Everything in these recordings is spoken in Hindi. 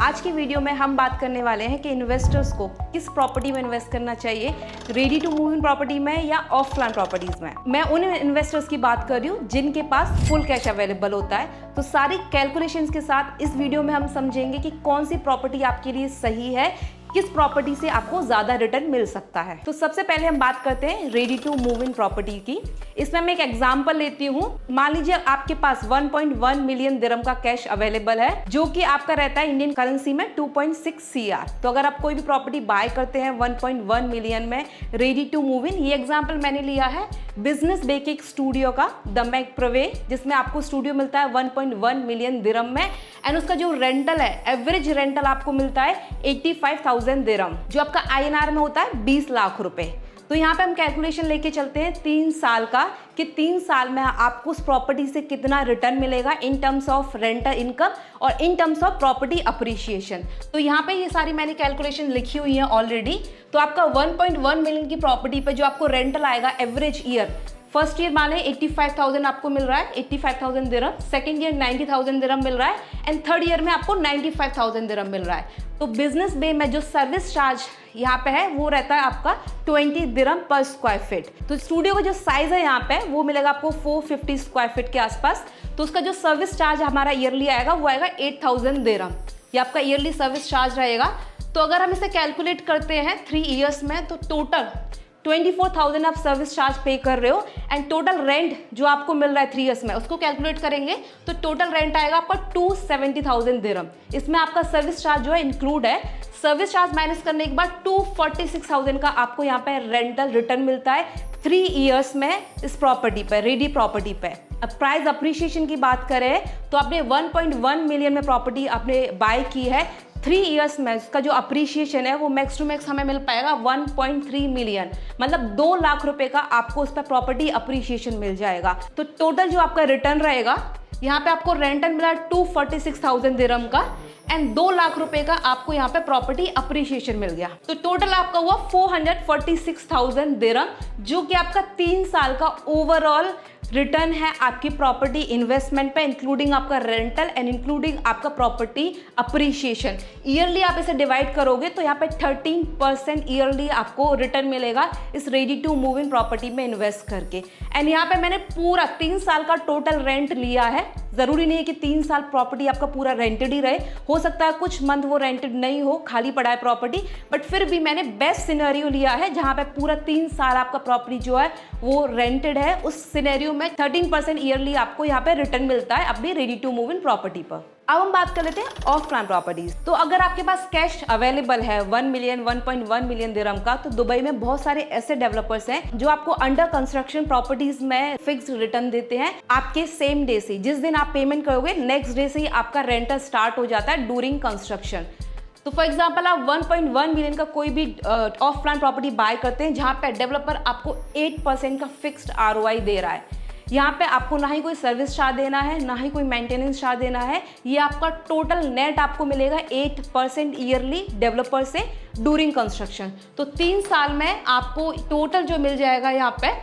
आज की वीडियो में हम बात करने वाले हैं कि इन्वेस्टर्स को किस प्रॉपर्टी में इन्वेस्ट करना चाहिए, ready to move in property में या ऑफ प्लान प्रॉपर्टीज में। मैं उन इन्वेस्टर्स की बात कर रही हूँ जिनके पास फुल कैश अवेलेबल होता है। तो सारी कैलकुलेशंस के साथ इस वीडियो में हम समझेंगे कि कौन सी प्रॉपर्टी आपके लिए सही है, किस प्रॉपर्टी से आपको ज्यादा रिटर्न मिल सकता है। तो सबसे पहले हम बात करते हैं ready to move in property की। इसमें मैं एक एग्जांपल लेती हूँ। मान लीजिए आपके पास 1.1 मिलियन दिरहम का कैश अवेलेबल है, जो कि आपका रहता है इंडियन करेंसी में 2.6 CR। तो अगर आप कोई भी प्रॉपर्टी बाय करते हैं 1.1 मिलियन में रेडी टू मूव इन, ये एग्जाम्पल मैंने लिया है बिजनेस बे के एक स्टूडियो का, द मैक प्रवे, जिसमें आपको स्टूडियो मिलता है 1.1 मिलियन दिरहम में। एंड उसका जो रेंटल है, एवरेज रेंटल आपको मिलता है 85,000 दिरहम, जो आपका INR में होता है 20 लाख रुपए। तो यहाँ पे हम कैलकुलेशन लेके चलते हैं 3 साल का, कि 3 साल में आपको उस प्रॉपर्टी से कितना रिटर्न मिलेगा in terms of rental income और in terms of property appreciation. तो यहाँ पे ये सारी मैंने कैलकुलेशन लिखी हुई है ऑलरेडी। तो आपका 1.1 मिलियन की प्रॉपर्टी पे जो आपको रेंटल आएगा एवरेज ईयर, फर्स्ट ईयर मान लें 85,000 आपको मिल रहा है, 85,000 दिरहम, सेकेंड ईयर 90,000 दिरहम मिल रहा है, एंड थर्ड ईयर में आपको 95,000 दिरहम मिल रहा है। तो बिजनेस बे में जो सर्विस चार्ज यहाँ पे है वो रहता है आपका 20 दिरहम पर स्क्वायर फीट। तो स्टूडियो का जो साइज है यहाँ पे वो मिलेगा आपको 450 स्क्वायर फीट के आसपास। तो उसका जो सर्विस चार्ज हमारा ईयरली आएगा वो आएगा 8,000 दिरहम। ये आपका ईयरली सर्विस चार्ज रहेगा। तो अगर हम इसे कैलकुलेट करते हैं 3 ईयर्स में, तो टोटल 24,000 आप सर्विस चार्ज पे कर रहे हो, एंड टोटल रेंट जो आपको मिल रहा है 3 ईयर्स में, उसको कैलकुलेट करेंगे तो टोटल रेंट आएगा आपका 270,000 दिरहम। इसमें आपका सर्विस चार्ज जो है इंक्लूड है। सर्विस चार्ज माइनस करने के बाद 246,000 का आपको यहाँ पे रेंटल रिटर्न मिलता है 3 ईयर्स में इस प्रॉपर्टी पे, रेडी प्रॉपर्टी पे। अब प्राइस अप्रिशिएशन की बात करें तो आपने 1.1 मिलियन में प्रॉपर्टी आपने बाय की है, 3 ईयर्स में उसका जो अप्रिशिएशन है वो मैक्स टू मैक्स हमें मिल पाएगा 1.3 मिलियन, मतलब 2 लाख रुपए का आपको उस पर प्रॉपर्टी अप्रिशिएशन मिल जाएगा। तो टोटल जो आपका रिटर्न रहेगा, यहाँ पे आपको रेंटल मिला 246,000 दिरहम का, एंड 2 लाख रुपए का आपको यहाँ पे प्रॉपर्टी अप्रिशिएशन मिल गया। तो टोटल आपका हुआ 446,000 दिरहम, जो कि आपका 3 साल का ओवरऑल रिटर्न है आपकी प्रॉपर्टी इन्वेस्टमेंट पे, इंक्लूडिंग आपका रेंटल एंड इंक्लूडिंग आपका प्रॉपर्टी अप्रिशिएशन। ईयरली आप इसे डिवाइड करोगे तो यहाँ पे 13% ईयरली आपको रिटर्न मिलेगा इस ready to move in property में इन्वेस्ट करके। एंड यहाँ पे मैंने पूरा 3 साल का टोटल रेंट लिया है। जरूरी नहीं है कि 3 साल प्रॉपर्टी आपका पूरा रेंटेड ही रहे, हो सकता है कुछ मंथ वो रेंटेड नहीं हो, खाली पड़ा है प्रॉपर्टी, बट फिर भी मैंने बेस्ट सिनेरियो लिया है जहां पे पूरा 3 साल आपका प्रॉपर्टी जो है वो रेंटेड है। उस सिनेरियो में 13% ईयरली आपको यहाँ पे रिटर्न मिलता है अपनी ready to move in property पर। अब हम बात कर लेते हैं ऑफ प्लान प्रॉपर्टीज। तो अगर आपके पास कैश अवेलेबल है 1 मिलियन 1.1 मिलियन दिरहम का, तो दुबई में बहुत सारे ऐसे डेवलपर्स हैं जो आपको अंडर कंस्ट्रक्शन प्रॉपर्टीज में फिक्स्ड रिटर्न देते हैं। आपके सेम डे से, जिस दिन आप पेमेंट करोगे नेक्स्ट डे से ही आपका रेंटल स्टार्ट हो जाता है ड्यूरिंग कंस्ट्रक्शन। तो फॉर एग्जाम्पल आप 1.1 मिलियन का कोई भी ऑफ प्लान प्रॉपर्टी बाय करते हैं जहां पे डेवलपर आपको 8% का फिक्स्ड ROI दे रहा है। यहाँ पे आपको ना ही कोई सर्विस चार्ज देना है, ना ही कोई मेंटेनेंस चार्ज देना है। ये आपका टोटल नेट आपको मिलेगा 8% ईयरली डेवलपर से ड्यूरिंग कंस्ट्रक्शन। तो 3 साल में आपको टोटल जो मिल जाएगा यहाँ पे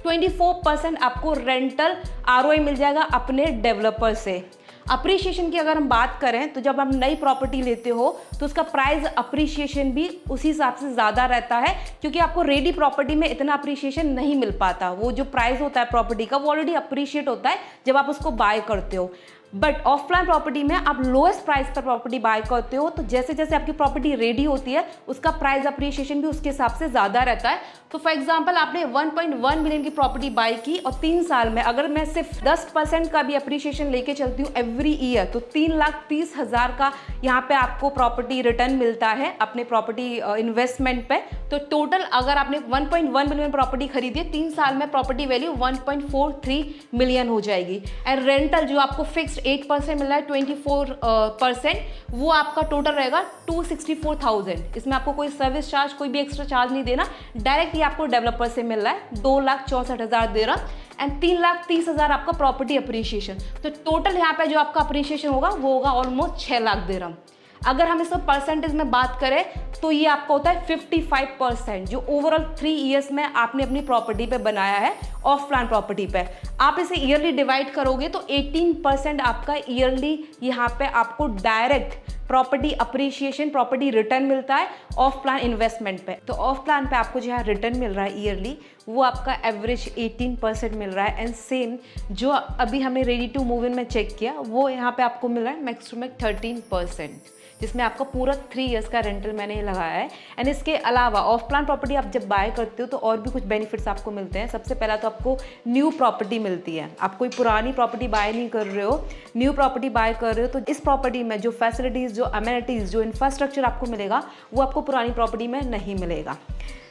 24% आपको रेंटल ROI मिल जाएगा अपने डेवलपर से। अप्रिशिएशन की अगर हम बात करें तो जब आप नई प्रॉपर्टी लेते हो तो उसका प्राइस अप्रिशिएशन भी उसी हिसाब से ज़्यादा रहता है, क्योंकि आपको रेडी प्रॉपर्टी में इतना अप्रिशिएशन नहीं मिल पाता। वो जो प्राइस होता है प्रॉपर्टी का वो ऑलरेडी अप्रिशिएट होता है जब आप उसको बाय करते हो। बट ऑफ प्लान प्रॉपर्टी में आप लोएस्ट प्राइस पर प्रॉपर्टी बाय करते हो, तो जैसे जैसे आपकी प्रॉपर्टी रेडी होती है उसका प्राइस अप्रिशिएशन भी उसके हिसाब से ज़्यादा रहता है। तो फॉर एग्जांपल आपने 1.1 मिलियन की प्रॉपर्टी बाय की और 3 साल में अगर मैं सिर्फ 10% का भी अप्रिशिएशन लेके चलती हूँ एवरी ईयर, तो 3,30,000 का यहाँ पे आपको प्रॉपर्टी रिटर्न मिलता है अपने प्रॉपर्टी इन्वेस्टमेंट पे। तो टोटल अगर आपने 1.1 मिलियन प्रॉपर्टी खरीदी है, 3 साल में प्रॉपर्टी वैल्यू 1.43 मिलियन हो जाएगी। एंड रेंटल जो आपको फिक्स्ड 8% मिल रहा है 24%, वो आपका टोटल रहेगा 264,000। इसमें आपको कोई सर्विस चार्ज, कोई भी एक्स्ट्रा चार्ज नहीं देना, डायरेक्ट ये आपको डेवलपर से मिल रहा है 2,64,000 दिरहम एंड 3,30,000 आपका प्रॉपर्टी अप्रिशिएशन। तो टोटल यहाँ पे जो आपका अप्रिशिएशन होगा वो होगा ऑलमोस्ट 6 लाख दिरहम। अगर हम इसमें परसेंटेज में बात करें तो ये आपका होता है 55%, जो ओवरऑल 3 ईयर्स में आपने अपनी प्रॉपर्टी पे बनाया है ऑफ प्लान प्रॉपर्टी पे। आप इसे ईयरली डिवाइड करोगे तो 18% आपका ईयरली यहाँ पे आपको direct property appreciation, property return मिलता है ऑफ प्लान इन्वेस्टमेंट पे। तो ऑफ प्लान पे आपको जो है रिटर्न मिल रहा है ईयरली, वो आपका एवरेज 18% मिल रहा है। एंड सेम जो अभी हमने रेडी टू मूव इन में चेक किया, वो यहाँ पे आपको मिल रहा है मैक्स टू मैक्स 13%, जिसमें आपका पूरा 3 इयर्स का रेंटल मैंने लगाया है। एंड इसके अलावा ऑफ प्लान प्रॉपर्टी आप जब बाय करते हो तो और भी कुछ बेनिफिट्स आपको मिलते हैं। सबसे पहला तो आपको न्यू प्रॉपर्टी मिलती है। आप कोई पुरानी प्रॉपर्टी बाय नहीं कर रहे हो, न्यू प्रॉपर्टी बाय कर रहे हो, तो इस प्रॉपर्टी में जो फैसिलिटीज़, जो अमेनिटीज़, जो इंफ्रास्ट्रक्चर आपको मिलेगा वो आपको पुरानी प्रॉपर्टी में नहीं मिलेगा।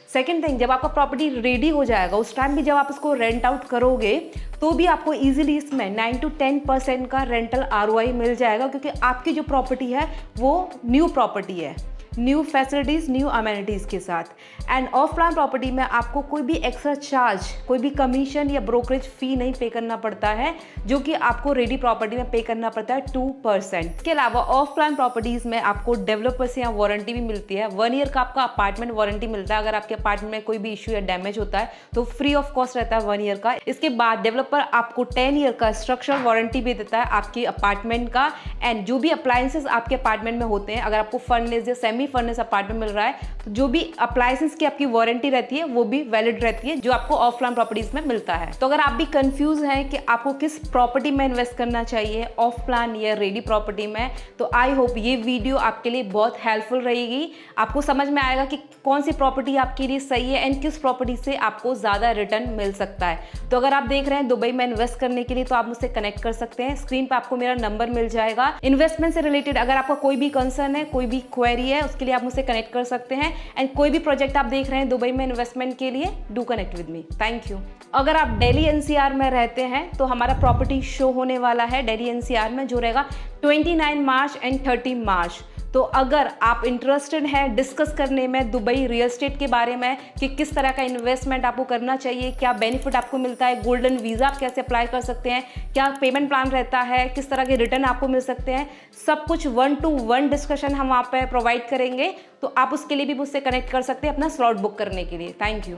सेकेंड थिंग, जब आपका प्रॉपर्टी रेडी हो जाएगा उस टाइम भी जब आप इसको रेंट आउट करोगे तो भी आपको इजीली इसमें 9 to 10% का रेंटल ROI मिल जाएगा, क्योंकि आपकी जो प्रॉपर्टी है वो न्यू प्रॉपर्टी है, न्यू फैसिलिटीज़, न्यू अमेनिटीज़ के साथ। एंड ऑफ प्लान प्रॉपर्टी में आपको कोई भी एक्स्ट्रा चार्ज, कोई भी कमीशन या ब्रोकरेज फ़ी नहीं पे करना पड़ता है, जो कि आपको रेडी प्रॉपर्टी में पे करना पड़ता है 2%। इसके अलावा ऑफ प्लान प्रॉपर्टीज़ में आपको डेवलपर से यहाँ वारंटी भी मिलती है। 1 ईयर का आपका अपार्टमेंट वारंटी मिलता है। अगर आपके अपार्टमेंट में कोई भी इशू या डैमेज होता है तो फ्री ऑफ कॉस्ट रहता है 1 ईयर का। इसके बाद डेवलपर आपको 10 ईयर का स्ट्रक्चरल वारंटी भी देता है आपके अपार्टमेंट का। एंड जो भी अप्लायंसेस आपके अपार्टमेंट में होते हैं, अगर आपको फर्नेस या सेमी फर्नेस अपार्टमेंट मिल रहा है तो जो भी अप्लायंसेस की आपकी वारंटी रहती है वो भी वैलिड रहती है, जो आपको ऑफ प्लान प्रॉपर्टीज में मिलता है। तो अगर आप भी कंफ्यूज हैं कि आपको किस प्रॉपर्टी में इन्वेस्ट करना चाहिए, ऑफ प्लान या रेडी प्रॉपर्टी में, तो आई होप ये वीडियो आपके लिए बहुत हेल्पफुल रहेगी। आपको समझ में आएगा कि कौन सी प्रॉपर्टी आपके लिए सही है एंड किस प्रॉपर्टी से आपको ज़्यादा रिटर्न मिल सकता है। तो अगर आप देख रहे हैं दुबई में इन्वेस्ट करने के लिए तो आप मुझसे कनेक्ट कर सकते हैं। स्क्रीन पर आपको मेरा नंबर मिल जाएगा। इन्वेस्टमेंट से रिलेटेड अगर आपका कोई भी कंसर्न है, कोई भी क्वेरी है, उसके लिए आप मुझसे कनेक्ट कर सकते हैं। एंड कोई भी प्रोजेक्ट आप देख रहे हैं दुबई में इन्वेस्टमेंट के लिए, do connect with me. Thank you. अगर आप दिल्ली NCR में रहते हैं तो हमारा प्रॉपर्टी शो होने वाला है दिल्ली NCR में, जो रहेगा 29 मार्च एंड 30 मार्च। तो अगर आप इंटरेस्टेड हैं डिस्कस करने में दुबई रियल एस्टेट के बारे में कि किस तरह का इन्वेस्टमेंट आपको करना चाहिए, क्या बेनिफिट आपको मिलता है, गोल्डन वीज़ा आप कैसे अप्लाई कर सकते हैं, क्या पेमेंट प्लान रहता है, किस तरह के रिटर्न आपको मिल सकते हैं, सब कुछ 1-to-1 डिस्कशन हम वहाँ पे प्रोवाइड करेंगे। तो आप उसके लिए भी मुझसे कनेक्ट कर सकते हैं अपना स्लॉट बुक करने के लिए। Thank you.